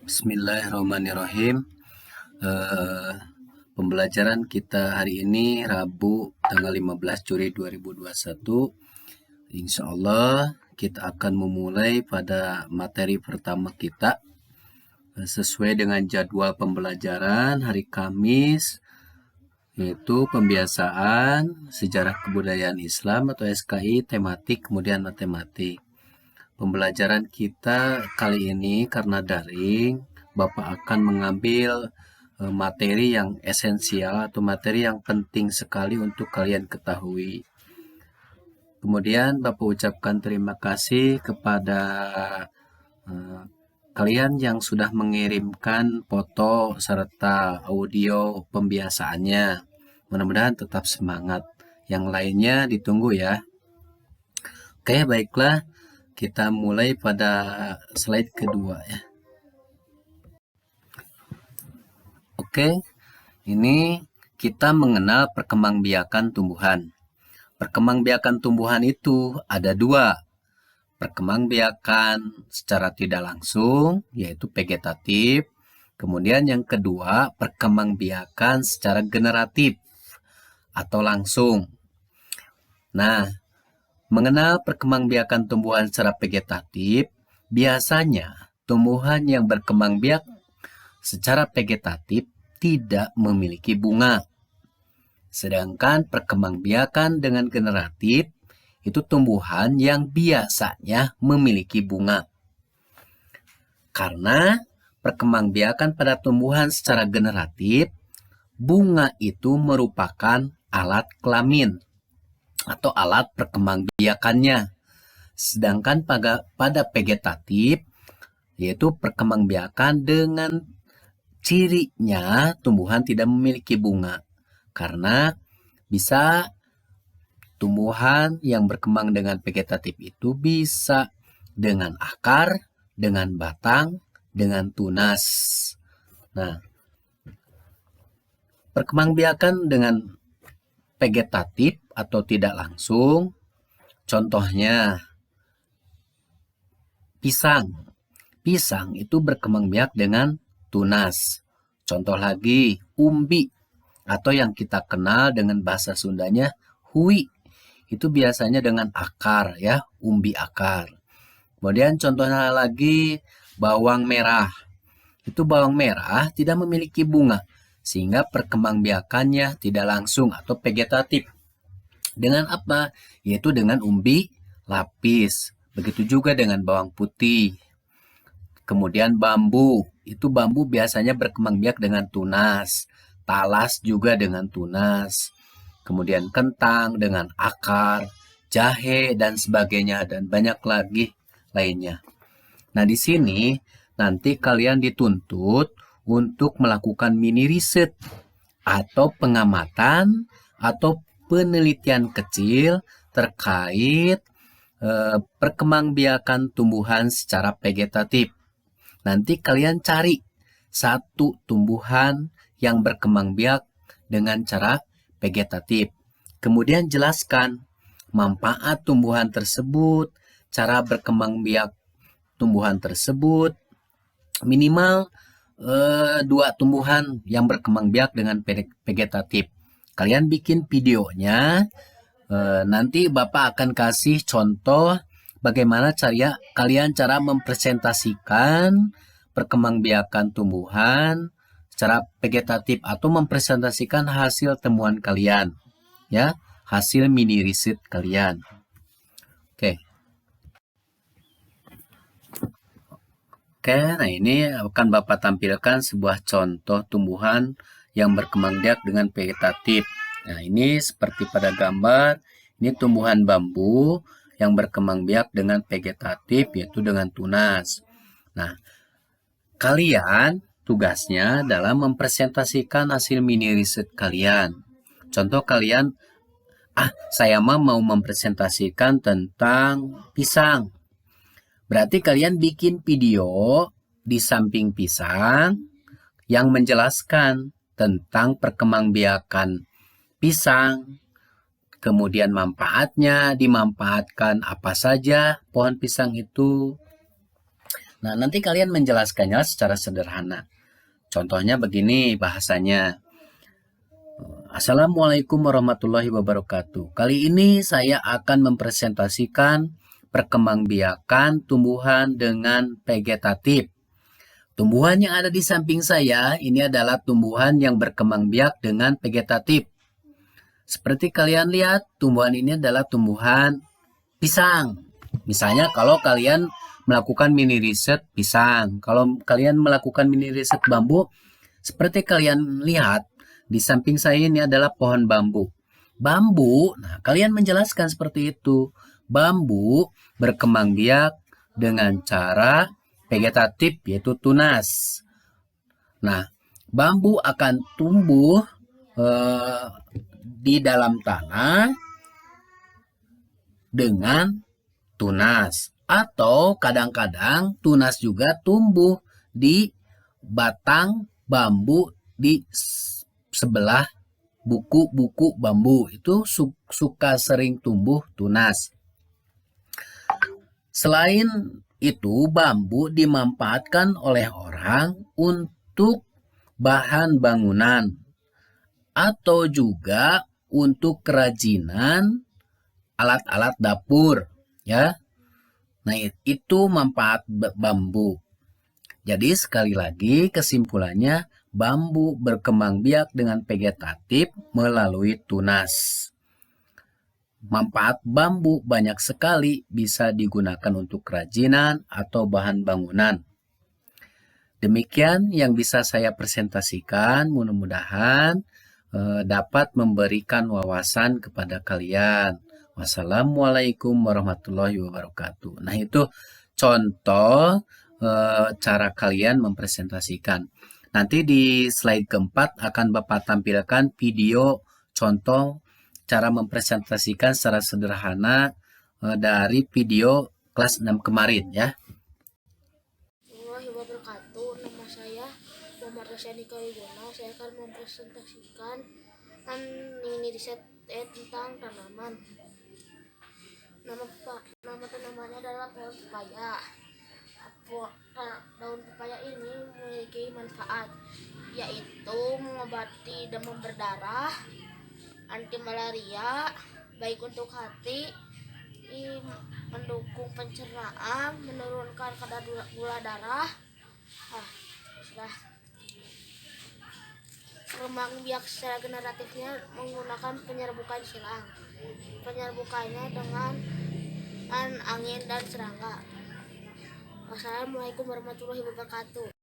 Bismillahirrahmanirrahim. Eh, Pembelajaran kita hari ini Rabu tanggal 15 Juli 2021. Insya Allah kita akan memulai pada materi pertama kita sesuai dengan jadwal pembelajaran hari Kamis, yaitu pembiasaan sejarah kebudayaan Islam atau SKI, tematik, kemudian matematik. Pembelajaran kita kali ini karena daring, Bapak akan mengambil materi yang esensial atau materi yang penting sekali untuk kalian ketahui. Kemudian Bapak ucapkan terima kasih kepada kalian yang sudah mengirimkan foto serta audio pembiasaannya. Mudah-mudahan tetap semangat. Yang lainnya ditunggu ya. Oke, baiklah. Kita mulai pada slide kedua ya. Oke, ini kita mengenal perkembangbiakan tumbuhan. Perkembangbiakan tumbuhan itu ada dua. Perkembangbiakan secara tidak langsung, yaitu vegetatif. Kemudian yang kedua, perkembangbiakan secara generatif atau langsung. Nah, mengenal perkembangbiakan tumbuhan secara vegetatif, biasanya tumbuhan yang berkembang biak secara vegetatif tidak memiliki bunga. Sedangkan perkembangbiakan dengan generatif itu tumbuhan yang biasanya memiliki bunga. Karena perkembangbiakan pada tumbuhan secara generatif, bunga itu merupakan alat kelamin atau alat perkembangbiakannya. Sedangkan pada vegetatif, yaitu perkembangbiakan dengan cirinya tumbuhan tidak memiliki bunga. Karena bisa tumbuhan yang berkembang dengan vegetatif itu bisa dengan akar, dengan batang, dengan tunas. Nah, perkembangbiakan dengan vegetatif atau tidak langsung, contohnya pisang. Pisang itu berkembang biak dengan tunas. Contoh lagi, umbi atau yang kita kenal dengan bahasa Sundanya hui. Itu biasanya dengan akar ya, umbi akar. Kemudian contohnya lagi bawang merah. Itu bawang merah tidak memiliki bunga sehingga perkembangbiakannya tidak langsung atau vegetatif. Dengan apa? Yaitu dengan umbi lapis. Begitu juga dengan bawang putih. Kemudian bambu. Itu bambu biasanya berkembang biak dengan tunas. Talas juga dengan tunas. Kemudian kentang dengan akar, jahe dan sebagainya dan banyak lagi lainnya. Nah, di sini nanti kalian dituntut untuk melakukan mini riset atau pengamatan atau penelitian kecil terkait perkembangbiakan tumbuhan secara vegetatif. Nanti kalian cari satu tumbuhan yang berkembang biak dengan cara vegetatif. Kemudian jelaskan manfaat tumbuhan tersebut, cara berkembang biak tumbuhan tersebut, minimal 2 tumbuhan yang berkembang biak dengan vegetatif. Kalian bikin videonya, nanti Bapak akan kasih contoh bagaimana kalian cara mempresentasikan perkembangbiakan tumbuhan secara vegetatif atau mempresentasikan hasil temuan kalian, ya, hasil mini riset kalian. Oke, nah ini akan Bapak tampilkan sebuah contoh tumbuhan yang berkembang biak dengan vegetatif. Nah, ini seperti pada gambar, ini tumbuhan bambu yang berkembang biak dengan vegetatif, yaitu dengan tunas. Nah, kalian tugasnya adalah mempresentasikan hasil mini riset kalian. Contoh kalian, saya mau mempresentasikan tentang pisang. Berarti kalian bikin video di samping pisang yang menjelaskan tentang perkembangbiakan pisang, kemudian manfaatnya, dimanfaatkan apa saja pohon pisang itu. Nah, nanti kalian menjelaskannya secara sederhana. Contohnya begini bahasanya. Assalamualaikum warahmatullahi wabarakatuh. Kali ini saya akan mempresentasikan perkembangbiakan tumbuhan dengan vegetatif. Tumbuhan yang ada di samping saya ini adalah tumbuhan yang berkembang biak dengan vegetatif. Seperti kalian lihat, tumbuhan ini adalah tumbuhan pisang. Misalnya kalau kalian melakukan mini riset pisang, kalau kalian melakukan mini riset bambu, seperti kalian lihat, di samping saya ini adalah pohon bambu. Bambu, nah kalian menjelaskan seperti itu. Bambu berkembang biak dengan cara vegetatif yaitu tunas. Nah, bambu akan tumbuh di dalam tanah dengan tunas. Atau kadang-kadang tunas juga tumbuh di batang bambu di sebelah buku-buku bambu. Itu suka sering tumbuh tunas. Selain itu, bambu dimanfaatkan oleh orang untuk bahan bangunan atau juga untuk kerajinan alat-alat dapur, ya. Nah, itu manfaat bambu. Jadi sekali lagi kesimpulannya, bambu berkembang biak dengan vegetatif melalui tunas. Manfaat bambu banyak sekali, bisa digunakan untuk kerajinan atau bahan bangunan. Demikian yang bisa saya presentasikan, mudah-mudahan dapat memberikan wawasan kepada kalian. Wassalamualaikum warahmatullahi wabarakatuh. Nah, itu contoh cara kalian mempresentasikan. Nanti di slide keempat akan Bapak tampilkan video contoh cara mempresentasikan secara sederhana dari video kelas 6 kemarin ya. Warahmatullahi wabarakatuh. Nama saya Muhammad Rasyani Kaligona. Saya akan mempresentasikan mini riset tentang tanaman. Nama tanamannya adalah pohon pepaya. Daun pepaya ini memiliki manfaat, yaitu mengobati demam berdarah, anti malaria, baik untuk hati, mendukung pencernaan, menurunkan kadar gula darah. Sudah. Perkembang biak secara generatifnya menggunakan penyerbukan silang. Penyerbukannya dengan angin dan serangga. Wassalamualaikum warahmatullahi wabarakatuh.